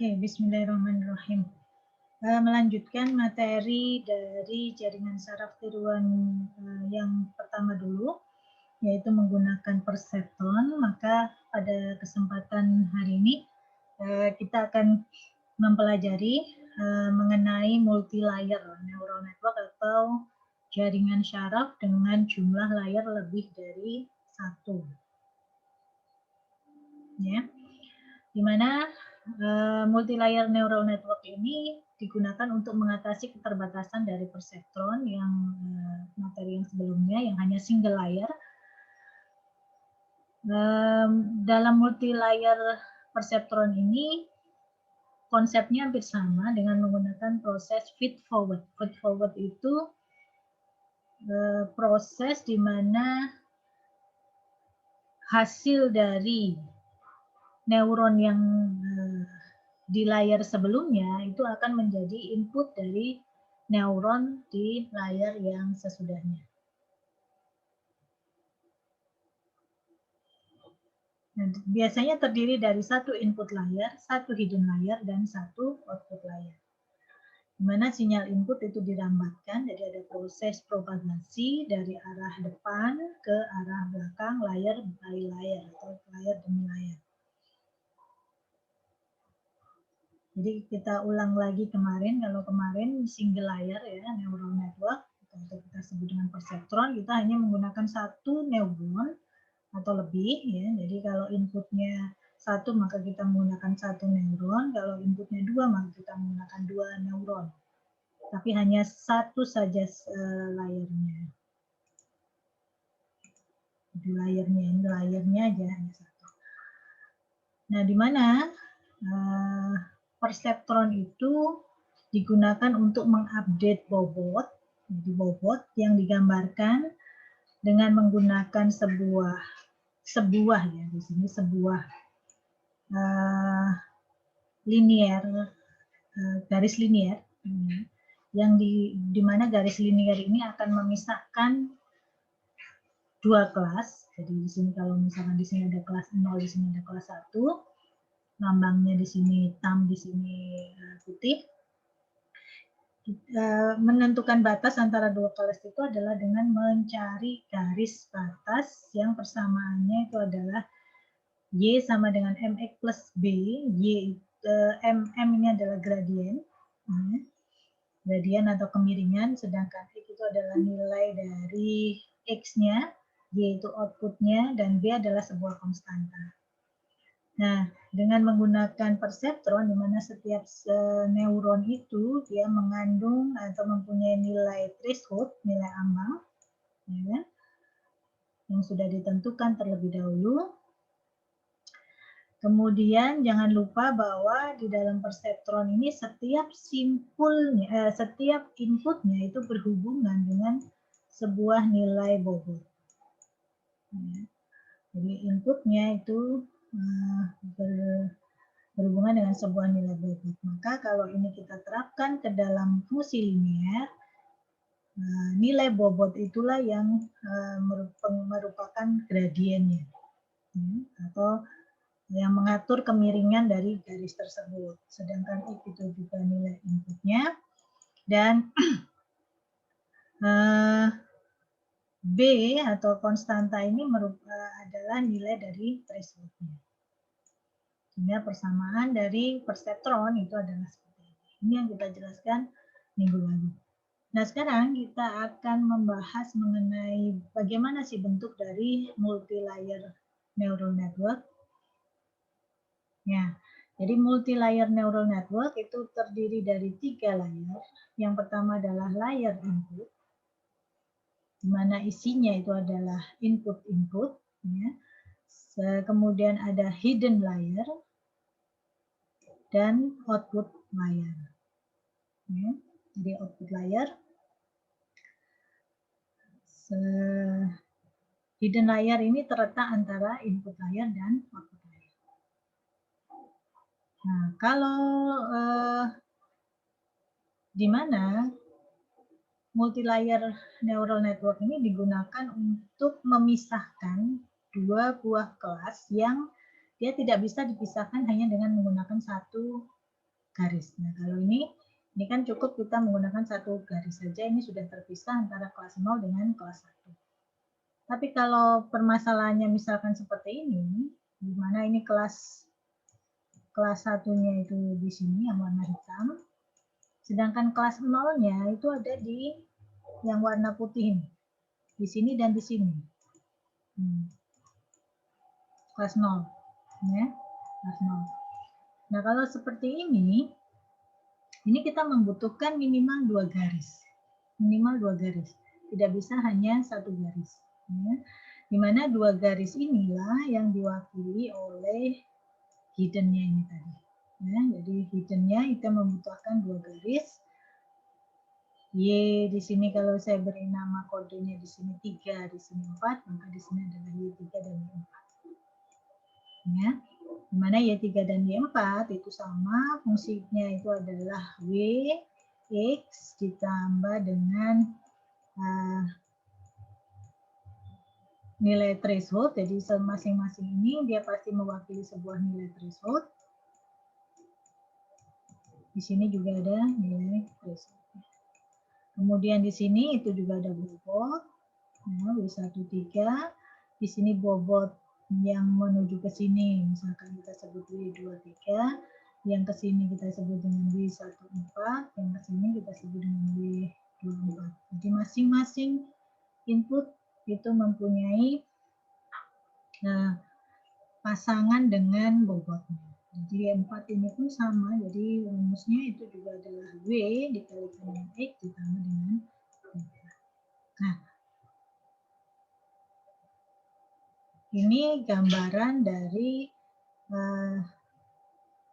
Oke, bismillahirrahmanirrahim. Melanjutkan materi dari jaringan saraf tiruan yang pertama dulu, yaitu menggunakan perseptron. Maka pada kesempatan hari ini kita akan mempelajari mengenai multi-layer neural network atau jaringan saraf dengan jumlah layar lebih dari satu. Ya, dimana multi-layer neural network ini digunakan untuk mengatasi keterbatasan dari perseptron yang materi yang sebelumnya yang hanya single layer. Dalam multi-layer perseptron ini konsepnya hampir sama dengan menggunakan proses feed forward. Feed forward itu proses di mana hasil dari neuron yang di layar sebelumnya itu akan menjadi input dari neuron di layar yang sesudahnya. Nah, biasanya terdiri dari satu input layar, satu hidden layer, dan satu output layer. Di mana sinyal input itu dirambatkan, jadi ada proses propagasi dari arah depan ke arah belakang layar by layer atau layar demi layar. Jadi kita ulang lagi kemarin, kalau kemarin single layer ya, neural network, atau kita sebut dengan perseptron, kita hanya menggunakan satu neuron atau lebih ya. Jadi kalau inputnya satu maka kita menggunakan satu neuron, kalau inputnya dua maka kita menggunakan dua neuron. Tapi hanya satu saja layarnya. Jadi layarnya aja hanya satu. Nah, di mana perseptron itu digunakan untuk mengupdate bobot, jadi bobot yang digambarkan dengan menggunakan sebuah ya di sini sebuah linier, garis linier yang di mana garis linier ini akan memisahkan dua kelas. Jadi di sini kalau misalkan di sini ada kelas 0, di sini ada kelas 1, lambangnya di sini hitam, di sini putih. Menentukan batas antara dua kelas itu adalah dengan mencari garis batas yang persamaannya itu adalah Y sama dengan MX plus B. M ini adalah gradien, gradien atau kemiringan, sedangkan X itu adalah nilai dari X-nya, Y itu outputnya, dan B adalah sebuah konstanta. Nah, dengan menggunakan perseptron, di mana setiap neuron itu dia mengandung atau mempunyai nilai threshold, nilai ambang, ya, yang sudah ditentukan terlebih dahulu. Kemudian jangan lupa bahwa di dalam perseptron ini setiap inputnya itu berhubungan dengan sebuah nilai bobot. Jadi inputnya itu berhubungan dengan sebuah nilai bobot. Maka kalau ini kita terapkan ke dalam fungsi linear, nilai bobot itulah yang merupakan gradiennya, atau yang mengatur kemiringan dari garis tersebut. Sedangkan X itu juga nilai inputnya, dan B atau konstanta ini adalah nilai dari thresholdnya. Sehingga persamaan dari perseptron itu adalah seperti ini. Ini yang kita jelaskan minggu lalu. Nah, sekarang kita akan membahas mengenai bagaimana sih bentuk dari multi-layer neural network. Ya, jadi multi-layer neural network itu terdiri dari 3 layer. Yang pertama adalah layer input, di mana isinya itu adalah input-input. Ya. Kemudian ada hidden layer dan output layer. Ya. Jadi output layer, hidden layer ini terletak antara input layer dan output layer. Nah, kalau di mana multi-layer neural network ini digunakan untuk memisahkan dua buah kelas yang dia tidak bisa dipisahkan hanya dengan menggunakan satu garis. Nah, kalau ini kan cukup kita menggunakan satu garis saja, ini sudah terpisah antara kelas 0 dengan kelas 1. Tapi kalau permasalahannya misalkan seperti ini, di mana ini kelas satunya itu di sini yang warna hitam, sedangkan kelas 0-nya itu ada di yang warna putih ini, di sini dan di sini. Kelas 0, ya, kelas 0. Nah, kalau seperti ini kita membutuhkan minimal 2 garis. Minimal 2 garis. Tidak bisa hanya 1 garis. Ya. Di mana 2 garis inilah yang diwakili oleh hidden-nya ini tadi. Ya, jadi hidden-nya kita membutuhkan 2 garis. Y di sini kalau saya beri nama kodenya di sini 3, di sini 4, maka di sini adalah Y3 dan Y4. Ya. Di mana Y3 dan Y4 itu sama, fungsinya itu adalah W, X ditambah dengan nilai threshold. Jadi masing-masing ini dia pasti mewakili sebuah nilai threshold. Di sini juga ada nilai threshold. Kemudian di sini itu juga ada bobot, nah, W13. Di sini bobot yang menuju ke sini, misalkan kita sebut W23, yang ke sini kita sebut dengan W14, yang ke sini kita sebut dengan W24. Jadi masing-masing input itu mempunyai pasangan dengan bobotnya. Jadi 4 ini pun sama, jadi rumusnya itu juga adalah W dikalikan dengan X ditambah dengan 3. Nah, ini gambaran dari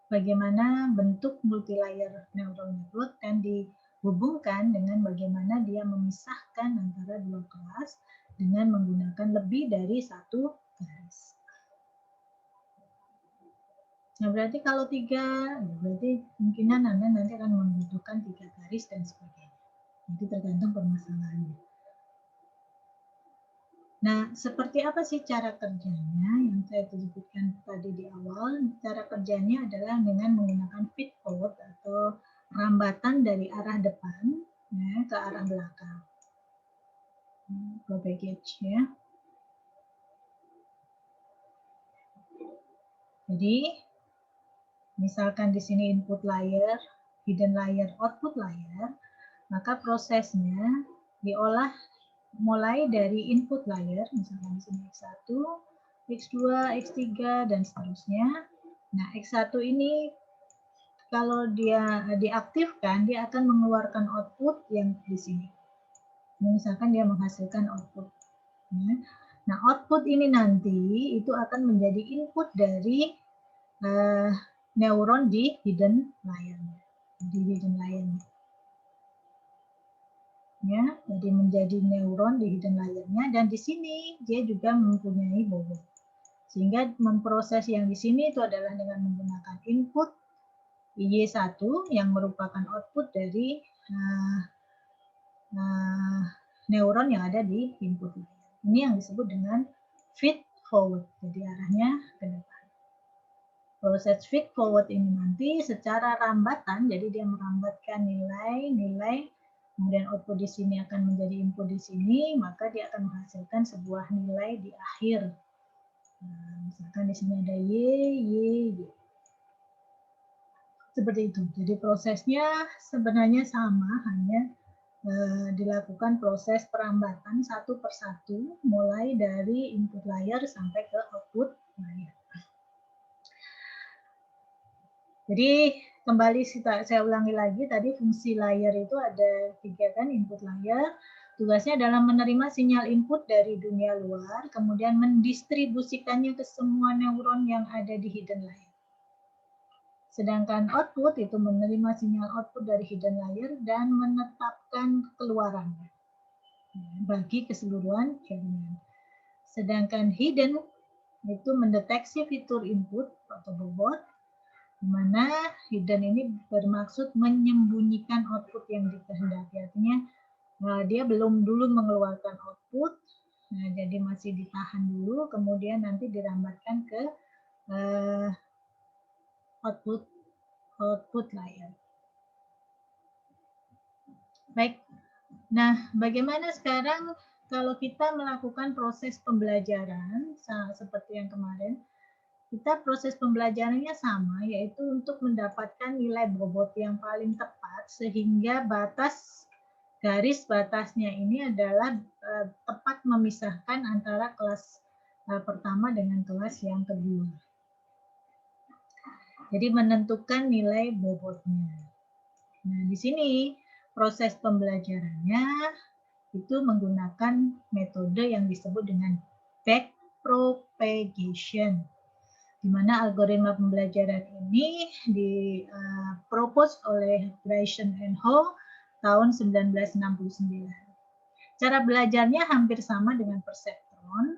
bagaimana bentuk multilayer neural network dan dihubungkan dengan bagaimana dia memisahkan antara dua kelas dengan menggunakan lebih dari satu garis. Nah, berarti kalau 3, berarti kemungkinan Anda nanti akan membutuhkan 3 garis dan sebagainya. Jadi tergantung permasalahannya. Nah, seperti apa sih cara kerjanya yang saya sebutkan tadi di awal? Cara kerjanya adalah dengan menggunakan feed forward atau rambatan dari arah depan ya, ke arah belakang. Propagate ya. Jadi, misalkan di sini input layer, hidden layer, output layer, maka prosesnya diolah mulai dari input layer, misalkan di sini X1, X2, X3, dan seterusnya. Nah, X1 ini kalau dia diaktifkan, dia akan mengeluarkan output yang di sini. Misalkan dia menghasilkan output. Nah, output ini nanti itu akan menjadi input dari neuron di hidden layer. Ya, jadi menjadi neuron di hidden layer-nya, dan di sini dia juga mempunyai bobot. Sehingga memproses yang di sini itu adalah dengan menggunakan input Y1 yang merupakan output dari neuron yang ada di input layer. Ini yang disebut dengan feed forward, jadi arahnya ke depan. Proses feed forward ini nanti secara rambatan, jadi dia merambatkan nilai, kemudian output di sini akan menjadi input di sini, maka dia akan menghasilkan sebuah nilai di akhir. Nah, misalkan di sini ada Y. Seperti itu. Jadi prosesnya sebenarnya sama, hanya dilakukan proses perambatan satu persatu, mulai dari input layer sampai ke output layer. Jadi kembali saya ulangi lagi, tadi fungsi layer itu ada 3 kan, input layer. Tugasnya adalah menerima sinyal input dari dunia luar, kemudian mendistribusikannya ke semua neuron yang ada di hidden layer. Sedangkan output itu menerima sinyal output dari hidden layer dan menetapkan keluarannya bagi keseluruhan jaringan. Sedangkan hidden itu mendeteksi fitur input atau bobot, di mana hidden ini bermaksud menyembunyikan output yang dikehendaki. Artinya dia belum dulu mengeluarkan output, jadi masih ditahan dulu, kemudian nanti dirambatkan ke output output layer. Baik, nah bagaimana sekarang kalau kita melakukan proses pembelajaran seperti yang kemarin, kita proses pembelajarannya sama, yaitu untuk mendapatkan nilai bobot yang paling tepat sehingga garis batasnya ini adalah tepat memisahkan antara kelas pertama dengan kelas yang kedua. Jadi menentukan nilai bobotnya. Nah, di sini proses pembelajarannya itu menggunakan metode yang disebut dengan backpropagation, di mana algoritma pembelajaran ini dipropose oleh Grayson and Ho tahun 1969. Cara belajarnya hampir sama dengan perseptron.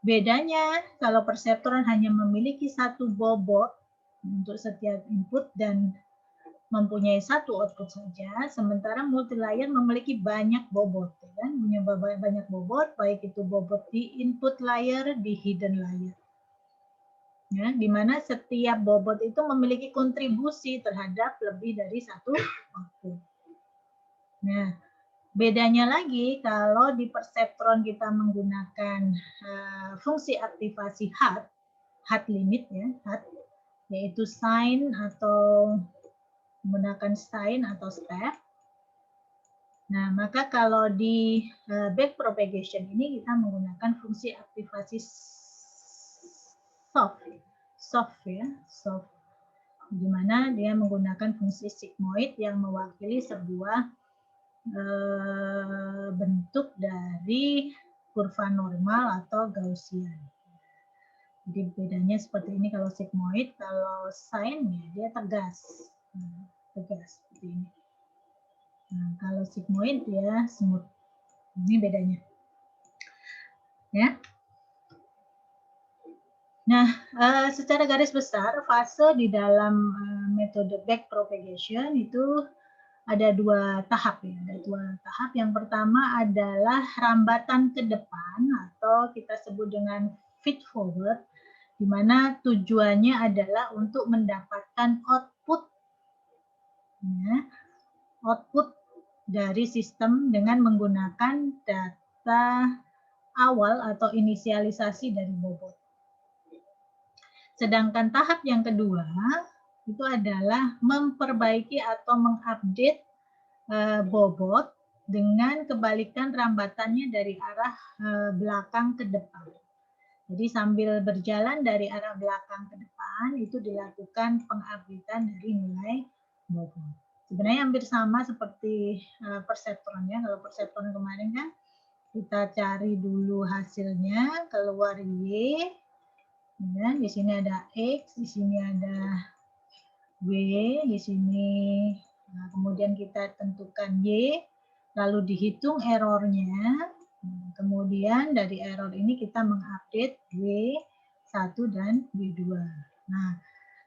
Bedanya kalau perseptron hanya memiliki satu bobot untuk setiap input dan mempunyai satu output saja, sementara multilayer memiliki banyak bobot, kan? Punya banyak bobot, baik itu bobot di input layer, di hidden layer. Ya, di mana setiap bobot itu memiliki kontribusi terhadap lebih dari satu output. Nah, bedanya lagi kalau di perseptron kita menggunakan fungsi aktivasi HAT limit ya, HAT, yaitu sign atau menggunakan sign atau step. Nah, maka kalau di backpropagation ini kita menggunakan fungsi aktivasi soft, di mana dia menggunakan fungsi sigmoid yang mewakili sebuah bentuk dari kurva normal atau Gaussian. Jadi bedanya seperti ini kalau sigmoid, kalau sine dia tegas seperti ini. Nah, kalau sigmoid dia smooth. Ini bedanya. Ya. Nah, secara garis besar fase di dalam metode backpropagation itu ada dua tahap ya. Ada dua tahap. Yang pertama adalah rambatan ke depan atau kita sebut dengan feed forward, di mana tujuannya adalah untuk mendapatkan output dari sistem dengan menggunakan data awal atau inisialisasi dari bobot. Sedangkan tahap yang kedua itu adalah memperbaiki atau mengupdate bobot dengan kebalikan rambatannya dari arah belakang ke depan. Jadi sambil berjalan dari arah belakang ke depan itu dilakukan pengupdatean dari nilai bobot. Sebenarnya hampir sama seperti perseptron ya. Kalau perseptron kemarin kan kita cari dulu hasilnya, keluar Y. Ya, di sini ada X, di sini ada W, di sini. Nah, kemudian kita tentukan Y, lalu dihitung errornya. Kemudian dari error ini kita mengupdate W1 dan W2. Nah,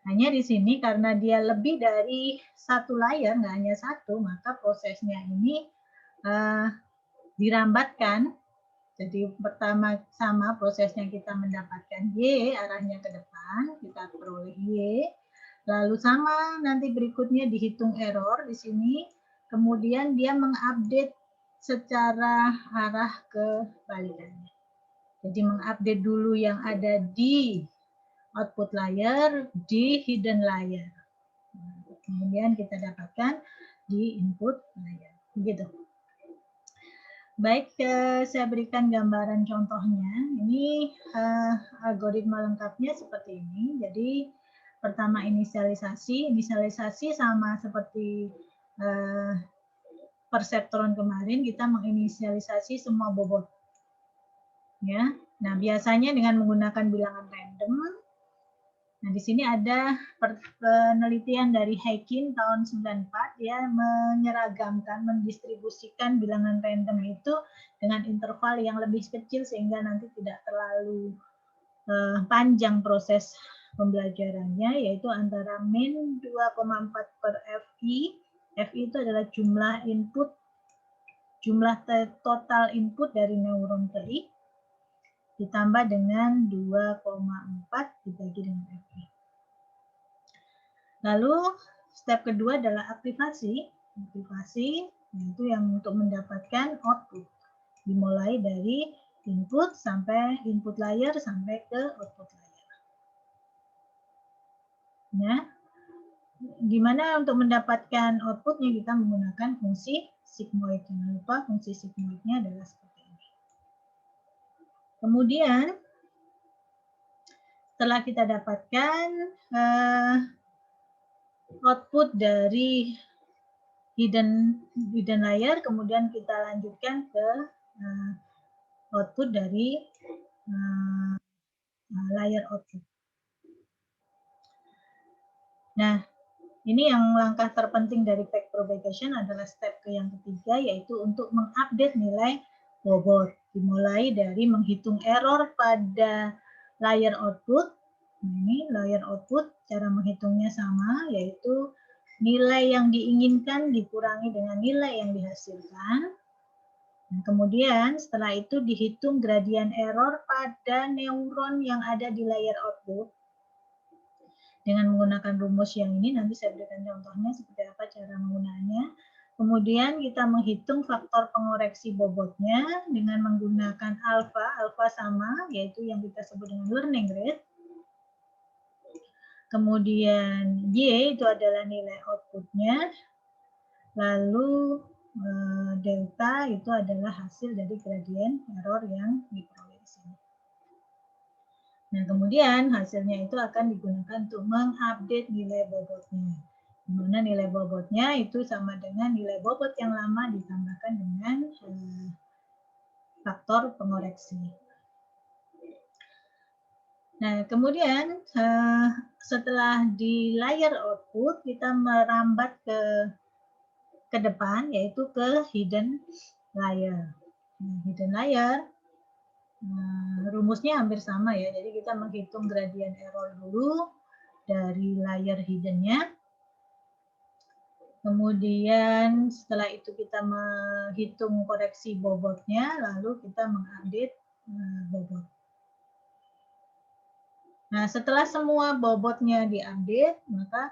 hanya di sini karena dia lebih dari satu layer, nggak hanya satu, maka prosesnya ini dirambatkan. Jadi pertama sama prosesnya kita mendapatkan Y, arahnya ke depan, kita peroleh Y. Lalu sama nanti berikutnya dihitung error di sini, kemudian dia mengupdate secara arah kebalikannya. Jadi mengupdate dulu yang ada di output layer, di hidden layer. Kemudian kita dapatkan di input layer. Begitu. Baik, saya berikan gambaran contohnya. Ini algoritma lengkapnya seperti ini. Jadi pertama inisialisasi sama seperti perseptron kemarin, kita menginisialisasi semua bobot. Ya, nah biasanya dengan menggunakan bilangan random. Nah, di sini ada penelitian dari Heikin tahun 94, dia menyeragamkan, mendistribusikan bilangan random itu dengan interval yang lebih kecil sehingga nanti tidak terlalu panjang proses pembelajarannya, yaitu antara min 2,4 per FI. FI itu adalah jumlah input, jumlah total input dari neuron TI, ditambah dengan 2,4 dibagi dengan FI. Lalu step kedua adalah aktivasi. Aktivasi itu yang untuk mendapatkan output. Dimulai dari input sampai input layer sampai ke output layer. Nah, gimana untuk mendapatkan outputnya? Kita menggunakan fungsi sigmoid. Jangan lupa fungsi sigmoidnya adalah seperti ini. Kemudian setelah kita dapatkan output dari hidden layer, kemudian kita lanjutkan ke output dari layer output. Nah, ini yang langkah terpenting dari back propagation adalah step yang ketiga, yaitu untuk mengupdate nilai bobot. Dimulai dari menghitung error pada layer output. Ini layer output, cara menghitungnya sama, yaitu nilai yang diinginkan dikurangi dengan nilai yang dihasilkan. Nah, kemudian setelah itu dihitung gradien error pada neuron yang ada di layer output. Dengan menggunakan rumus yang ini, nanti saya berikan contohnya seperti apa cara menggunakannya. Kemudian kita menghitung faktor pengoreksi bobotnya dengan menggunakan alfa sama, yaitu yang kita sebut dengan learning rate. Kemudian Y itu adalah nilai outputnya, lalu delta itu adalah hasil dari gradien error yang diperoleh di sini. Nah, kemudian hasilnya itu akan digunakan untuk mengupdate nilai bobotnya. Di mana nilai bobotnya itu sama dengan nilai bobot yang lama ditambahkan dengan faktor pengoreksi. Nah, kemudian setelah di layer output, kita merambat ke depan, yaitu ke hidden layer. Nah, hidden layer, rumusnya hampir sama ya, jadi kita menghitung gradien error dulu dari layer hiddennya. Kemudian setelah itu kita menghitung koreksi bobotnya, lalu kita mengupdate bobot. Nah, setelah semua bobotnya diupdate, maka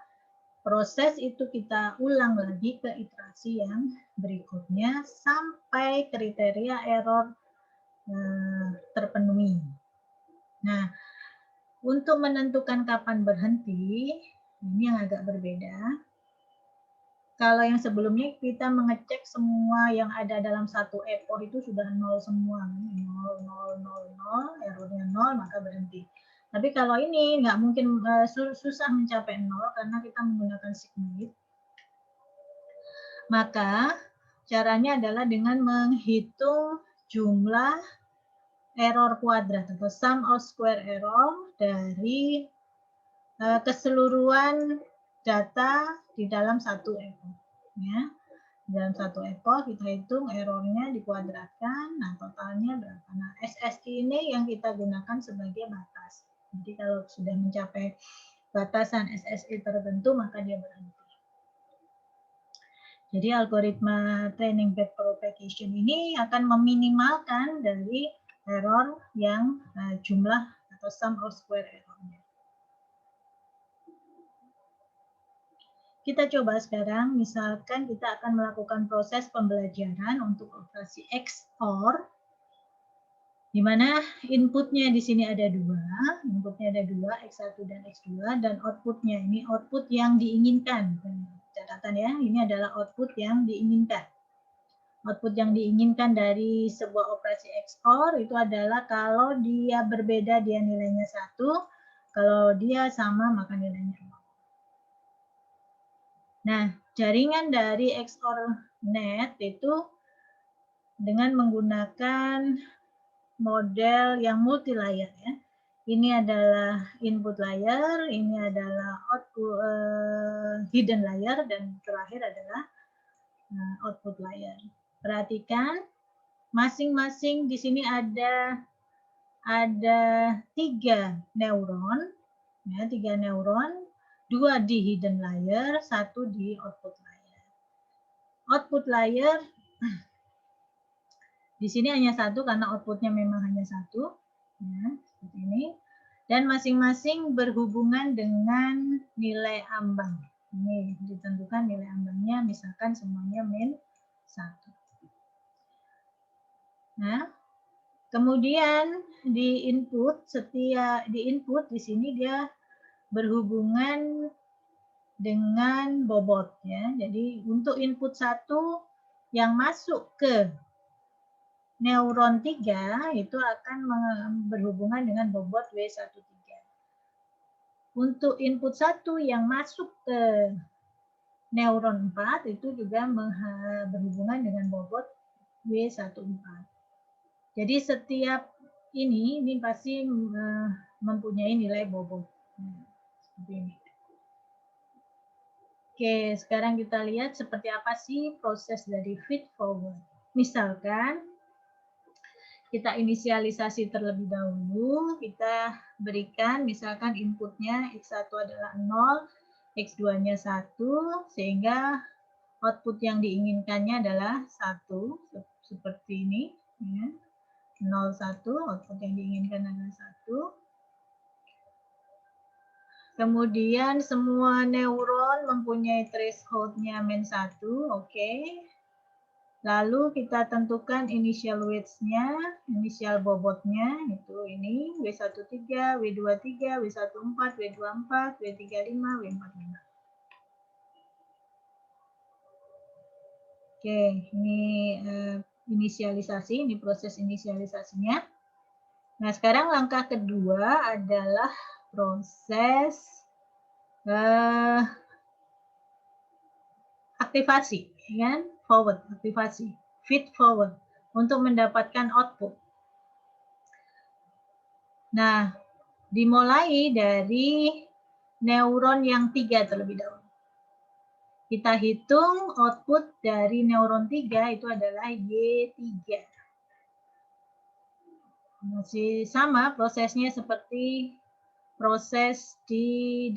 proses itu kita ulang lagi ke iterasi yang berikutnya sampai kriteria error terpenuhi. Nah, untuk menentukan kapan berhenti, ini yang agak berbeda. Kalau yang sebelumnya kita mengecek semua yang ada dalam satu ekor itu sudah nol semua, 0, 0, 0, 0, errornya 0, maka berhenti. Tapi kalau ini nggak mungkin, susah mencapai 0 karena kita menggunakan sigmoid. Maka caranya adalah dengan menghitung jumlah error kuadrat atau sum of square error dari keseluruhan data di dalam satu ekor. Ya, dalam satu ekor kita hitung errornya dikuadratkan, nah totalnya berapa. Nah, SSI ini yang kita gunakan sebagai batas. Jadi kalau sudah mencapai batasan SSI tertentu, maka dia berhenti. Jadi algoritma training back propagation ini akan meminimalkan dari error yang jumlah atau sum of square errornya. Kita coba sekarang, misalkan kita akan melakukan proses pembelajaran untuk operasi XOR, di mana inputnya di sini ada dua, X1 dan X2, dan outputnya, ini output yang diinginkan. Catatan ya, ini adalah output yang diinginkan. Output yang diinginkan dari sebuah operasi XOR itu adalah kalau dia berbeda, dia nilainya 1, kalau dia sama, maka nilainya 0. Nah, jaringan dari XOR net itu dengan menggunakan model yang multi layer ya. Ini adalah input layer, ini adalah output hidden layer, dan terakhir adalah output layer. Perhatikan, masing-masing di sini ada 3 neuron, ya, 3 neuron. 2 di hidden layer, 1 di output layer. Output layer di sini hanya 1 karena outputnya memang hanya 1. Ya, seperti ini. Dan masing-masing berhubungan dengan nilai ambang. Ini ditentukan nilai ambangnya, misalkan semuanya min 1. Nah, kemudian di input, di sini dia berhubungan dengan bobot ya. Jadi untuk input 1 yang masuk ke neuron 3 itu akan berhubungan dengan bobot W13. Untuk input 1 yang masuk ke neuron 4 itu juga berhubungan dengan bobot W14. Jadi setiap ini pasti mempunyai nilai bobot. Seperti ini. Oke, sekarang kita lihat seperti apa sih proses dari feed forward. Misalkan kita inisialisasi terlebih dahulu, kita berikan misalkan inputnya X1 adalah 0, X2-nya 1, sehingga output yang diinginkannya adalah 1, seperti ini. Ya. 0, 1, output yang diinginkan adalah 1. Kemudian semua neuron mempunyai threshold-nya min 1, oke. Lalu kita tentukan initial weights-nya, inisial bobotnya, itu ini, W13, W23, W14, W24, W35, W45. Oke, ini inisialisasi, ini proses inisialisasinya. Nah, sekarang langkah kedua adalah proses aktivasi, kan? Forward, aktivasi, feed forward untuk mendapatkan output. Nah, dimulai dari neuron yang 3 terlebih dahulu. Kita hitung output dari neuron 3 itu adalah Y3. Masih sama prosesnya seperti proses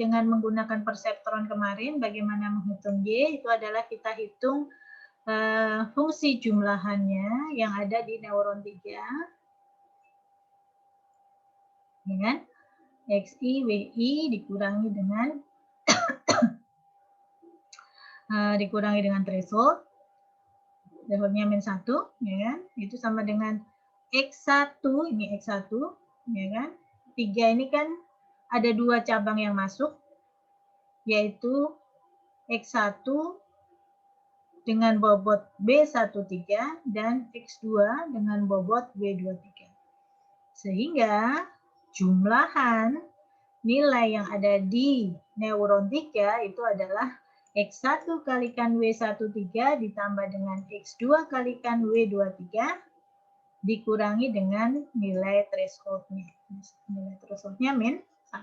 dengan menggunakan perseptron kemarin. Bagaimana menghitung Y? Itu adalah kita hitung fungsi jumlahannya yang ada di neuron 3. Ya kan? XI, WI dikurangi dengan threshold. Thresholdnya min 1, ya kan? Itu sama dengan X1, ini X1, ya kan? 3 ini kan ada 2 cabang yang masuk, yaitu X1 dengan bobot B13 dan X2 dengan bobot B23. Sehingga jumlahan nilai yang ada di neuron 3 itu adalah X1 kalikan W13 ditambah dengan X2 kalikan W23 dikurangi dengan nilai threshold-nya. Nilai threshold-nya min 1.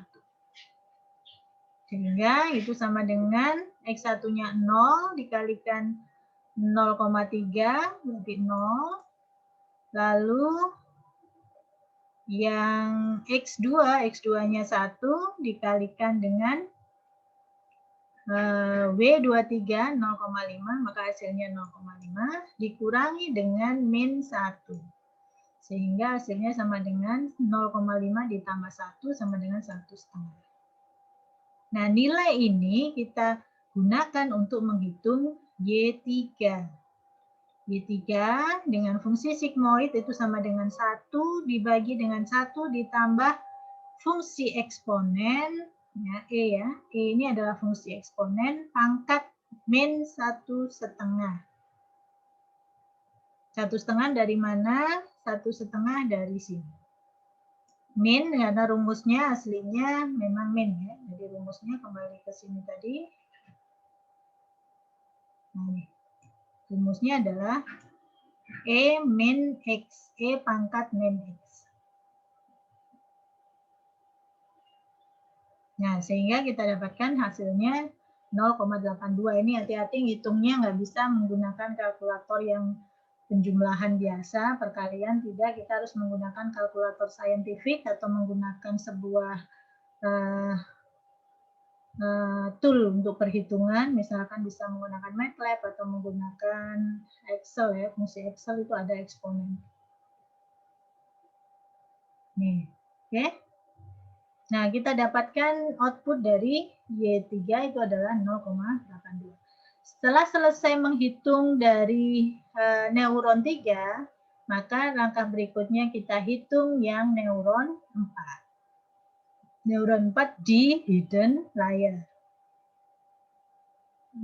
Sehingga itu sama dengan X1-nya 0 dikalikan 0,3 berarti 0. Lalu yang X2-nya 1 dikalikan dengan W23 0,5, maka hasilnya 0,5 dikurangi dengan min 1. Sehingga hasilnya sama dengan 0,5 ditambah 1 sama dengan 1,5. Nah, nilai ini kita gunakan untuk menghitung Y3. Y3 dengan fungsi sigmoid itu sama dengan 1 dibagi dengan 1 ditambah fungsi eksponen, ya, E ya. E ini adalah fungsi eksponen pangkat min 1,5. 1,5 dari mana? 1,5 dari sini. Min, karena rumusnya aslinya memang min ya. Jadi rumusnya kembali ke sini tadi. Nah, ini. Rumusnya adalah E min X, E pangkat min X. Nah, sehingga kita dapatkan hasilnya 0,82. Ini hati-hati ngitungnya nggak bisa menggunakan kalkulator yang penjumlahan biasa, perkalian, tidak. Kita harus menggunakan kalkulator saintifik atau menggunakan sebuah tool untuk perhitungan, misalkan bisa menggunakan MATLAB atau menggunakan Excel ya, fungsi Excel itu ada eksponen. Nih, oke. Nah, kita dapatkan output dari Y3 itu adalah 0,82. Setelah selesai menghitung dari neuron 3, maka langkah berikutnya kita hitung yang neuron 4. Neuron 4 di hidden layer.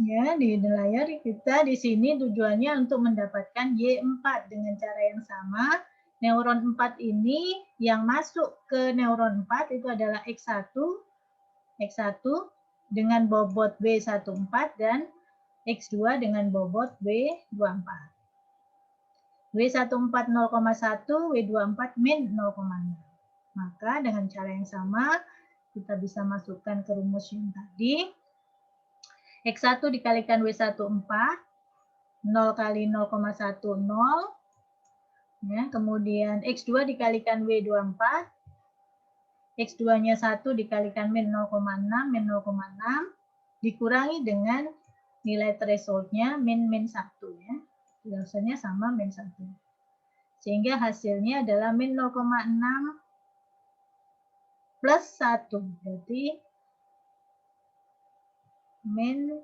Ya, di hidden layer kita di sini tujuannya untuk mendapatkan Y4 dengan cara yang sama. Neuron 4 ini yang masuk ke neuron 4 itu adalah X1 dengan bobot W14 dan X2 dengan bobot W24. W14 0,1, W24 min 0,0. Maka dengan cara yang sama kita bisa masukkan ke rumus yang tadi. X1 dikalikan W14, 0 kali 0,1, 0. Ya, kemudian X2 dikalikan W24, X2-nya 1 dikalikan min 0,6, min 0,6, dikurangi dengan nilai threshold-nya min 1 ya. Biasanya sama min 1. Sehingga hasilnya adalah min 0,6 plus 1. Berarti min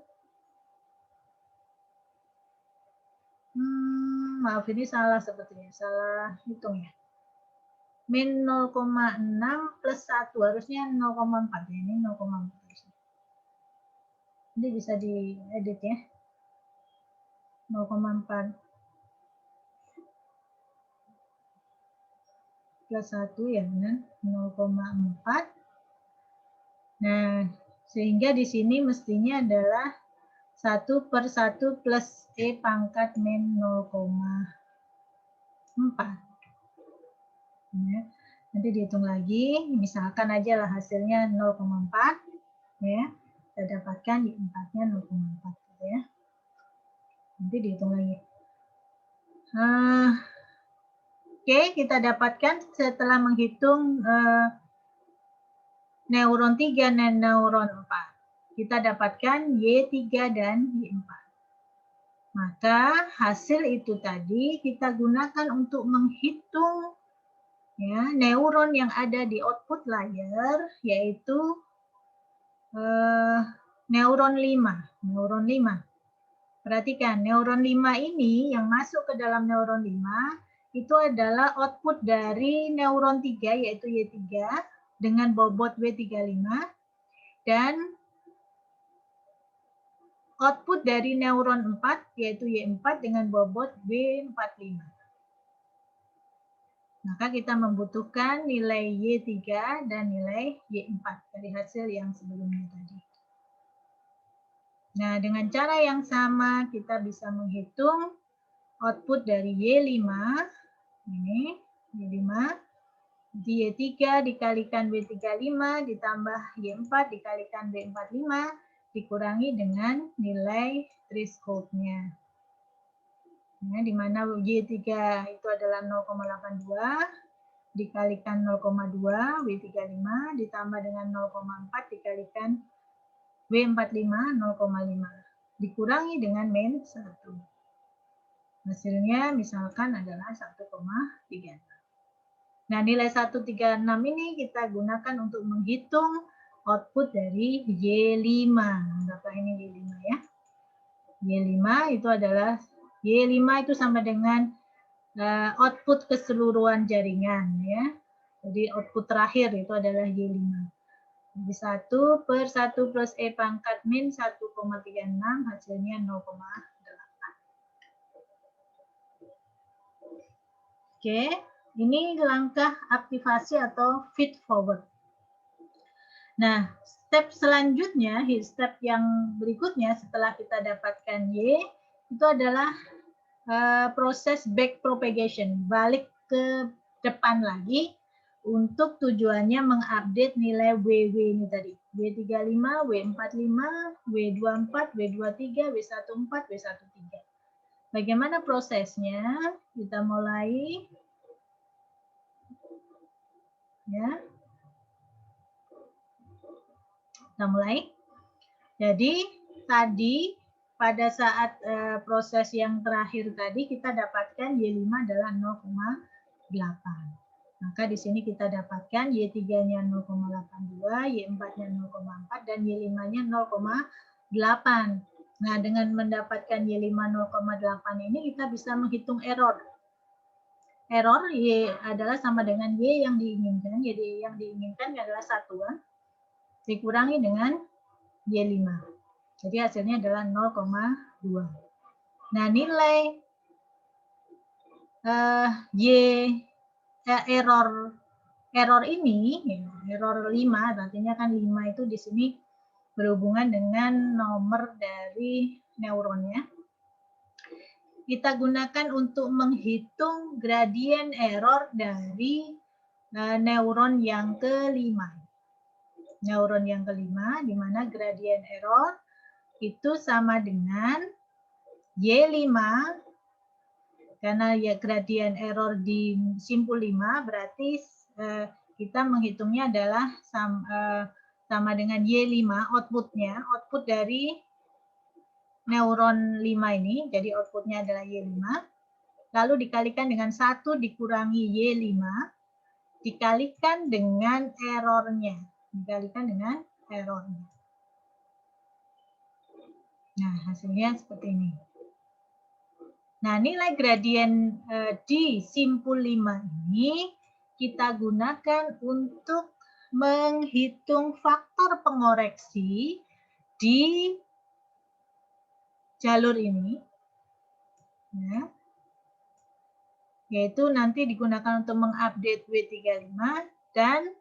maaf ini salah sepertinya, salah hitung ya. Min 0,6 plus 1, harusnya 0,4 ya, ini 0,4. Ini bisa diedit ya. 0,4 plus 1 ya benar, 0,4. Nah, sehingga di sini mestinya adalah 1/1 plus E pangkat min 0,4. Ya. Nanti dihitung lagi, misalkan aja lah hasilnya 0,4. Ya, kita dapatkan di 4-nya 0,4. Ya. Nanti dihitung lagi. Oke, kita dapatkan setelah menghitung neuron 3 dan neuron 4. Kita dapatkan Y3 dan Y4. Maka hasil itu tadi kita gunakan untuk menghitung ya, neuron yang ada di output layer, yaitu neuron 5. Neuron 5. Perhatikan, neuron 5 ini yang masuk ke dalam neuron 5 itu adalah output dari neuron 3, yaitu Y3, dengan bobot W35, dan output dari neuron 4, yaitu Y4, dengan bobot W45. Maka kita membutuhkan nilai Y3 dan nilai Y4 dari hasil yang sebelumnya tadi. Nah, dengan cara yang sama kita bisa menghitung output dari Y5, ini Y5, Y3 dikalikan W35 ditambah Y4 dikalikan W45 dikurangi dengan nilai threshold-nya. Ya, di mana Y3 itu adalah 0,82 dikalikan 0,2 W35 ditambah dengan 0,4 dikalikan W45 0,5 dikurangi dengan min 1. Hasilnya misalkan adalah 1,36. Nah, nilai 136 ini kita gunakan untuk menghitung output dari Y5. Berapa ini Y5 ya? Y5 itu adalah Y5 itu sama dengan output keseluruhan jaringan ya. Jadi output terakhir itu adalah Y5. Jadi 1/1 plus E pangkat min 1,36 hasilnya 0,8. Oke, ini langkah aktivasi atau feed forward. Nah, step selanjutnya, step yang berikutnya setelah kita dapatkan Y, itu adalah proses back propagation, balik ke depan lagi untuk tujuannya mengupdate nilai WW ini tadi. W35, W45, W24, W23, W14, W13. Bagaimana prosesnya? Kita mulai. Ya. Kita mulai. Jadi, tadi pada saat proses yang terakhir tadi kita dapatkan Y5 adalah 0,8. Maka di sini kita dapatkan Y3-nya 0,82, Y4-nya 0,4, dan Y5-nya 0,8. Nah, dengan mendapatkan Y5 0,8 ini kita bisa menghitung error. Error Y adalah sama dengan Y yang diinginkan. Jadi yang diinginkan adalah satuan dikurangi dengan Y5. Jadi hasilnya adalah 0,2. Nah, nilai error ini, error 5, artinya kan 5 itu di sini berhubungan dengan nomor dari neuronnya. Kita gunakan untuk menghitung gradien error dari neuron yang kelima. Neuron yang kelima, di mana gradien error itu sama dengan Y5, karena ya gradien error di simpul 5, berarti kita menghitungnya adalah sama dengan Y5, outputnya, output dari neuron 5 ini, jadi outputnya adalah Y5, lalu dikalikan dengan 1 dikurangi Y5, dikalikan dengan errornya. Nah, hasilnya seperti ini. Nah, nilai gradien di simpul 5 ini kita gunakan untuk menghitung faktor pengoreksi di jalur ini. Ya. Yaitu nanti digunakan untuk mengupdate W35 dan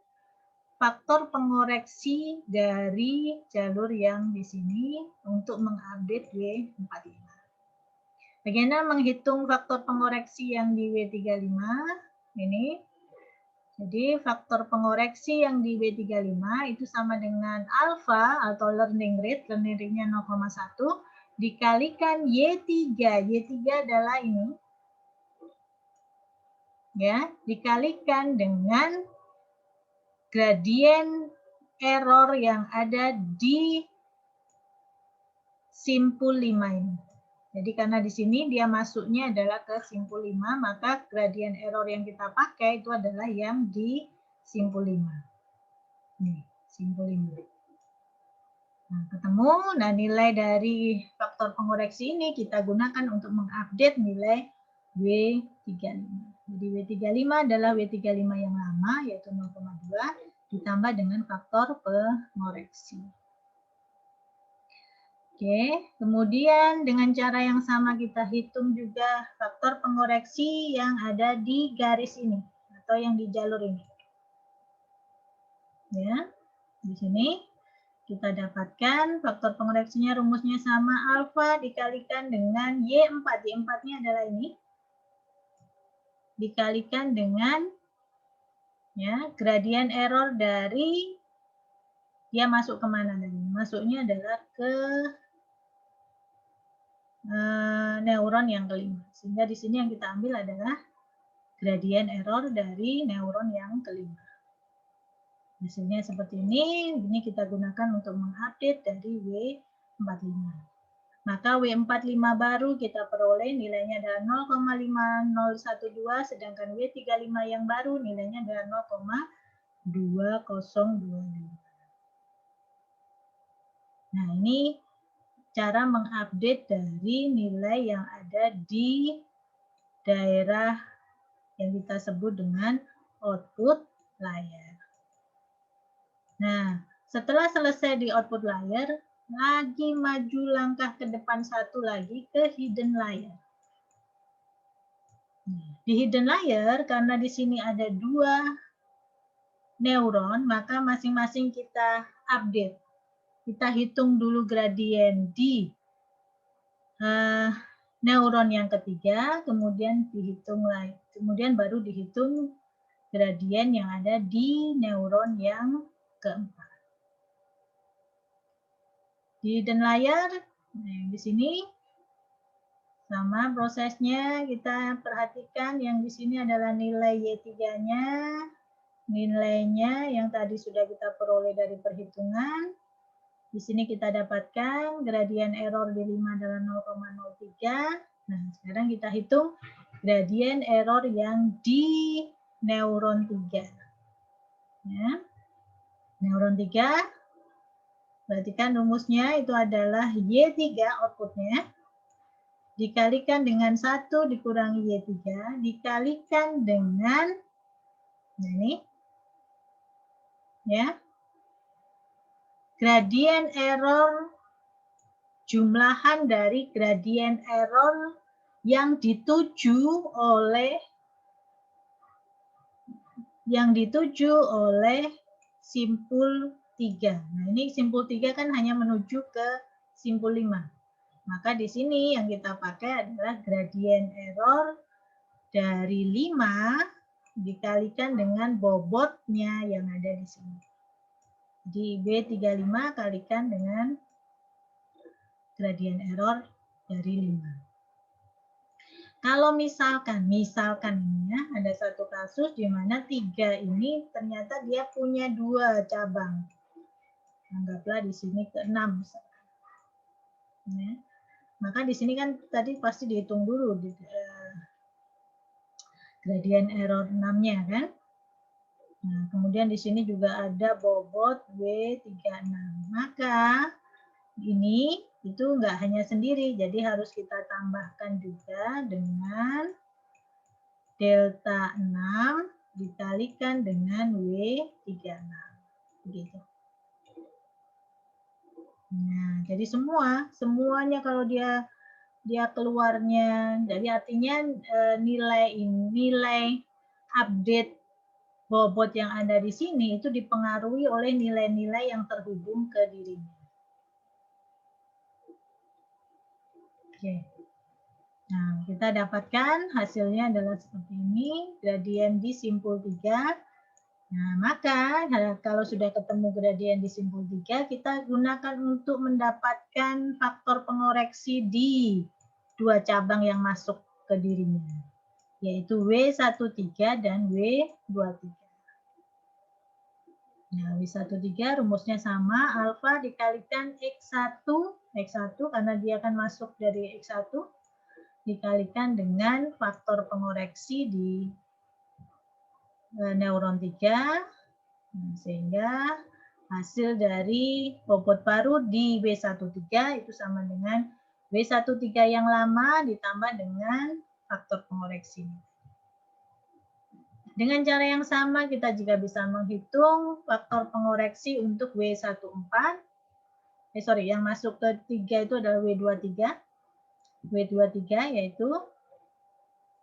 faktor pengoreksi dari jalur yang di sini untuk mengupdate W45. Bagaimana menghitung faktor pengoreksi yang di W35 ini? Jadi faktor pengoreksi yang di W35 itu sama dengan alfa atau learning rate-nya 0,1 dikalikan Y3. Y3 adalah ini. Ya, dikalikan dengan gradien error yang ada di simpul 5 ini. Jadi karena di sini dia masuknya adalah ke simpul 5, maka gradien error yang kita pakai itu adalah yang di simpul 5. Nih, simpul 5. Nah, ketemu. Nah, nilai dari faktor pengoreksi ini kita gunakan untuk mengupdate nilai W35. Jadi W35 adalah W35 yang lama, yaitu 0,2, ditambah dengan faktor pengoreksi. Oke, kemudian dengan cara yang sama kita hitung juga faktor pengoreksi yang ada di garis ini atau yang di jalur ini. Ya, di sini kita dapatkan faktor pengoreksinya rumusnya sama alfa dikalikan dengan Y4. Y4-nya adalah ini. Dikalikan dengan ya, gradien error dari dia masuk kemana tadi? Masuknya adalah ke neuron yang kelima. Sehingga di sini yang kita ambil adalah gradien error dari neuron yang kelima. Hasilnya seperti ini kita gunakan untuk mengupdate dari W45. Maka W45 baru kita peroleh nilainya adalah 0,5012, sedangkan W35 yang baru nilainya adalah 0,2025. Nah, ini cara mengupdate dari nilai yang ada di daerah yang kita sebut dengan output layer. Nah, setelah selesai di output layer, lagi maju langkah ke depan satu lagi ke hidden layer. Di hidden layer, karena di sini ada 2 neuron, maka masing-masing kita update. Kita hitung dulu gradien di neuron yang ketiga, kemudian baru dihitung gradien yang ada di neuron yang keempat. Di hidden layer, di sini sama prosesnya, kita perhatikan yang di sini adalah nilai Y3-nya, nilainya yang tadi sudah kita peroleh dari perhitungan. Di sini kita dapatkan gradien error di 5 adalah 0,03. Nah, sekarang kita hitung gradien error yang di neuron 3. Ya. Neuron 3, perhatikan rumusnya itu adalah Y3 outputnya, dikalikan dengan 1 dikurangi Y3, dikalikan dengan, nah ini, ya, gradien error, jumlahan dari gradien error yang dituju oleh simpul 3. Nah, ini simpul 3 kan hanya menuju ke simpul 5. Maka di sini yang kita pakai adalah gradien error dari 5 dikalikan dengan bobotnya yang ada di sini. Jadi B35 kalikan dengan gradien error dari 5. Kalau misalkan ini ya, ada satu kasus di mana 3 ini ternyata dia punya 2 cabang. Anggaplah di sini ke 6. Ya. Maka di sini kan tadi pasti dihitung dulu gradien error 6-nya kan. Nah, kemudian di sini juga ada bobot W36. Maka ini itu enggak hanya sendiri, jadi harus kita tambahkan juga dengan delta 6 dikalikan dengan W36. Begitu. Nah, jadi semuanya kalau dia keluarnya, jadi artinya nilai update bobot yang ada di sini itu dipengaruhi oleh nilai-nilai yang terhubung ke dirinya. Oke. Nah, kita dapatkan hasilnya adalah seperti ini, gradien di simpul 3. Nah, maka kalau sudah ketemu gradien di simpul 3, kita gunakan untuk mendapatkan faktor pengoreksi di 2 cabang yang masuk ke dirinya, yaitu W13 dan W23. Nah, W13 rumusnya sama, alfa dikalikan X1 karena dia akan masuk dari X1, dikalikan dengan faktor pengoreksi di neuron 3, sehingga hasil dari bobot baru di W13 itu sama dengan W13 yang lama ditambah dengan faktor pengoreksi. Dengan cara yang sama kita juga bisa menghitung faktor pengoreksi untuk W14. Yang masuk ke 3 itu adalah W23. W23 yaitu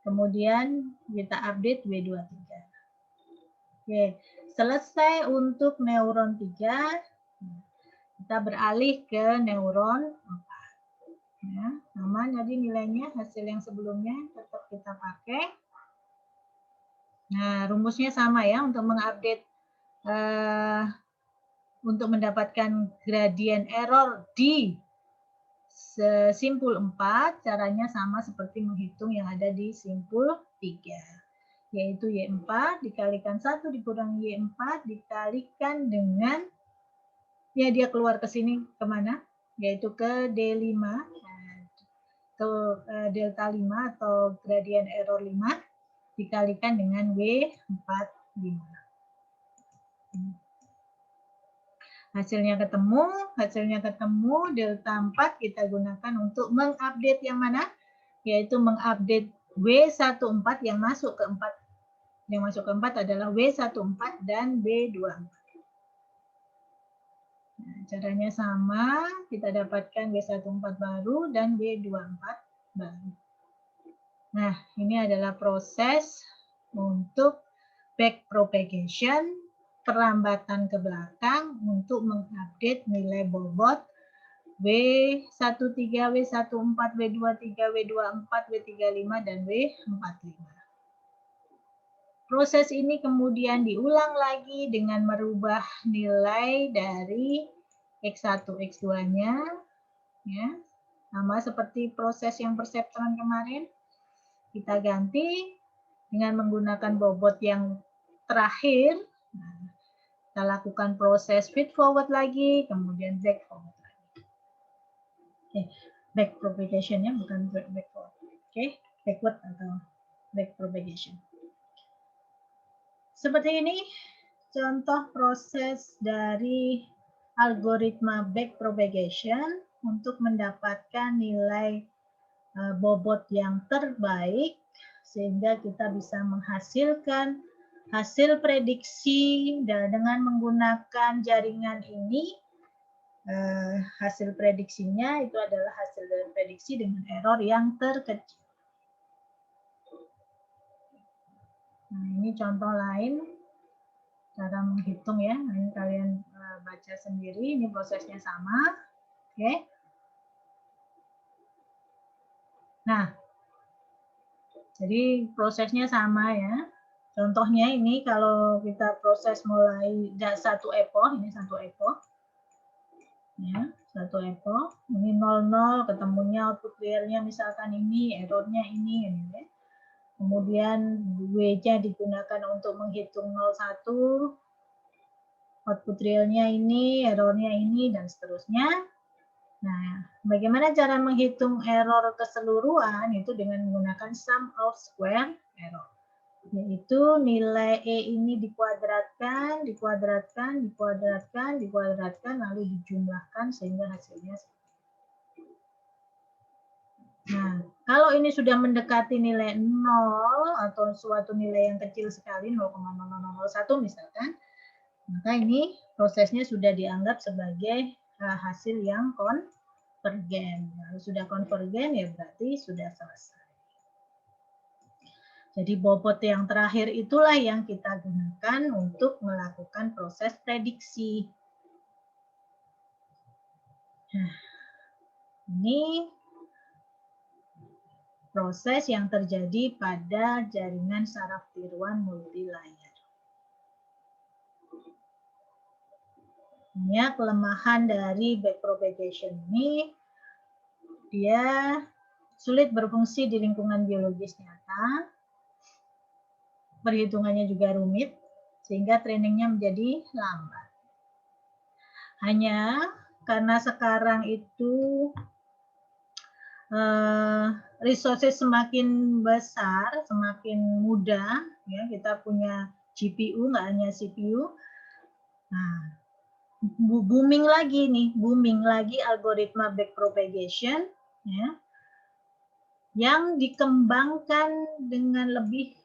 kemudian kita update W23. Oke, selesai untuk neuron 3, kita beralih ke neuron 4. Ya, sama jadi nilainya hasil yang sebelumnya tetap kita pakai. Nah, rumusnya sama ya untuk mengupdate untuk mendapatkan gradien error di simpul 4, caranya sama seperti menghitung yang ada di simpul 3. Yaitu Y4 dikalikan 1 dikurangi Y4 dikalikan dengan, ya dia keluar ke sini kemana? Yaitu ke D5, ke delta 5 atau gradien error 5 dikalikan dengan W45. Hasilnya ketemu, delta 4 kita gunakan untuk mengupdate yang mana? Yaitu mengupdate W14 yang masuk ke 4. Yang masuk ke 4 adalah W14 dan W24. Nah, caranya sama, kita dapatkan W14 baru dan W24 baru. Nah, ini adalah proses untuk back propagation, perlambatan ke belakang untuk mengupdate nilai bobot W13, W14, W23, W24, W35, dan W45. Proses ini kemudian diulang lagi dengan merubah nilai dari X1, X2-nya. Ya, sama seperti proses yang perseptron kemarin. Kita ganti dengan menggunakan bobot yang terakhir. Nah, kita lakukan proses feed forward lagi, kemudian back forward lagi. Back propagation-nya bukan back forward. Backward atau back propagation. Seperti ini contoh proses dari algoritma backpropagation untuk mendapatkan nilai bobot yang terbaik sehingga kita bisa menghasilkan hasil prediksi dan dengan menggunakan jaringan ini hasil prediksinya itu adalah hasil dari prediksi dengan error yang terkecil. Nah, ini contoh lain cara menghitung ya. Ini kalian baca sendiri, ini prosesnya sama. Oke. Nah, jadi prosesnya sama ya. Contohnya ini kalau kita proses mulai satu epoch, ini satu epoch. Ya, satu epoch. Ini 00 ketemunya output realnya misalkan ini, errornya ini ya. Kemudian W-nya digunakan untuk menghitung 01, output realnya ini, errornya ini, dan seterusnya. Nah, bagaimana cara menghitung error keseluruhan? Itu dengan menggunakan sum of square error. Yaitu nilai E ini dikuadratkan, dikuadratkan, dikuadratkan, dikuadratkan, lalu dijumlahkan sehingga hasilnya. Nah, kalau ini sudah mendekati nilai 0 atau suatu nilai yang kecil sekali, 0,0001 misalkan, maka ini prosesnya sudah dianggap sebagai hasil yang konvergen. Kalau sudah konvergen ya berarti sudah selesai. Jadi bobot yang terakhir itulah yang kita gunakan untuk melakukan proses prediksi. Nah, ini proses yang terjadi pada jaringan saraf tiruan multilayer. Ini kelemahan dari backpropagation ini, dia sulit berfungsi di lingkungan biologis nyata, perhitungannya juga rumit, sehingga trainingnya menjadi lambat. Hanya karena sekarang itu resources semakin besar, semakin mudah, ya kita punya GPU, nggak hanya CPU. Nah, booming lagi algoritma backpropagation, ya, yang dikembangkan dengan lebih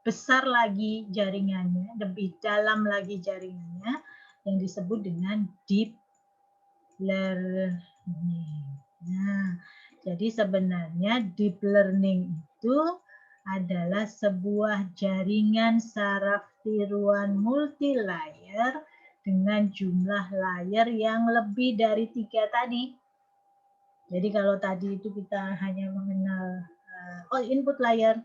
besar lagi jaringannya, lebih dalam lagi jaringannya, yang disebut dengan deep learning. Nah, jadi sebenarnya deep learning itu adalah sebuah jaringan saraf tiruan multilayer dengan jumlah layer yang lebih dari 3 tadi. Jadi kalau tadi itu kita hanya mengenal input layer,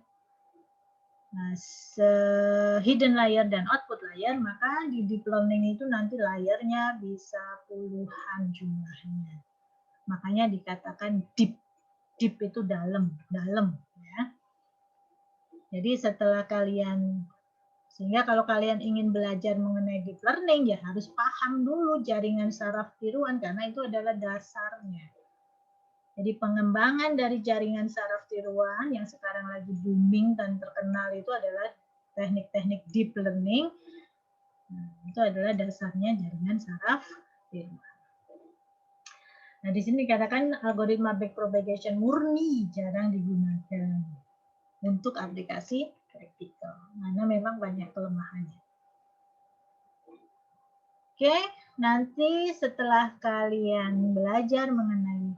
hidden layer dan output layer, maka di deep learning itu nanti layernya bisa puluhan jumlahnya. Makanya dikatakan deep. Deep itu dalam ya. Jadi setelah kalian, sehingga kalau kalian ingin belajar mengenai deep learning ya harus paham dulu jaringan saraf tiruan karena itu adalah dasarnya. Jadi pengembangan dari jaringan saraf tiruan yang sekarang lagi booming dan terkenal itu adalah teknik-teknik deep learning. Nah, itu adalah dasarnya jaringan saraf tiruan. Nah, di sini dikatakan algoritma backpropagation murni jarang digunakan untuk aplikasi praktikal, karena memang banyak kelemahannya. Oke, nanti setelah kalian belajar mengenai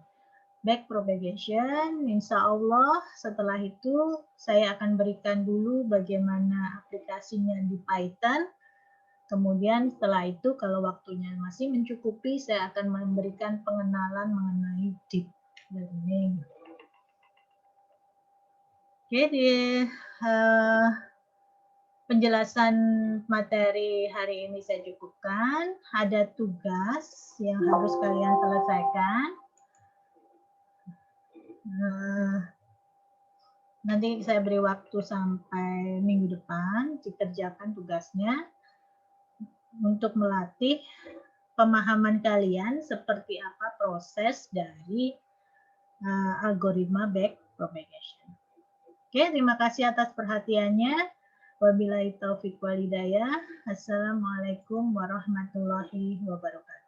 backpropagation, insya Allah setelah itu saya akan berikan dulu bagaimana aplikasinya di Python. Kemudian setelah itu kalau waktunya masih mencukupi, saya akan memberikan pengenalan mengenai deep learning. Oke, penjelasan materi hari ini saya cukupkan. Ada tugas yang harus kalian selesaikan. Nanti saya beri waktu sampai minggu depan dikerjakan tugasnya untuk melatih pemahaman kalian seperti apa proses dari algoritma backpropagation. Oke, terima kasih atas perhatiannya. Wabillahi taufiq walhidayah. Assalamualaikum warahmatullahi wabarakatuh.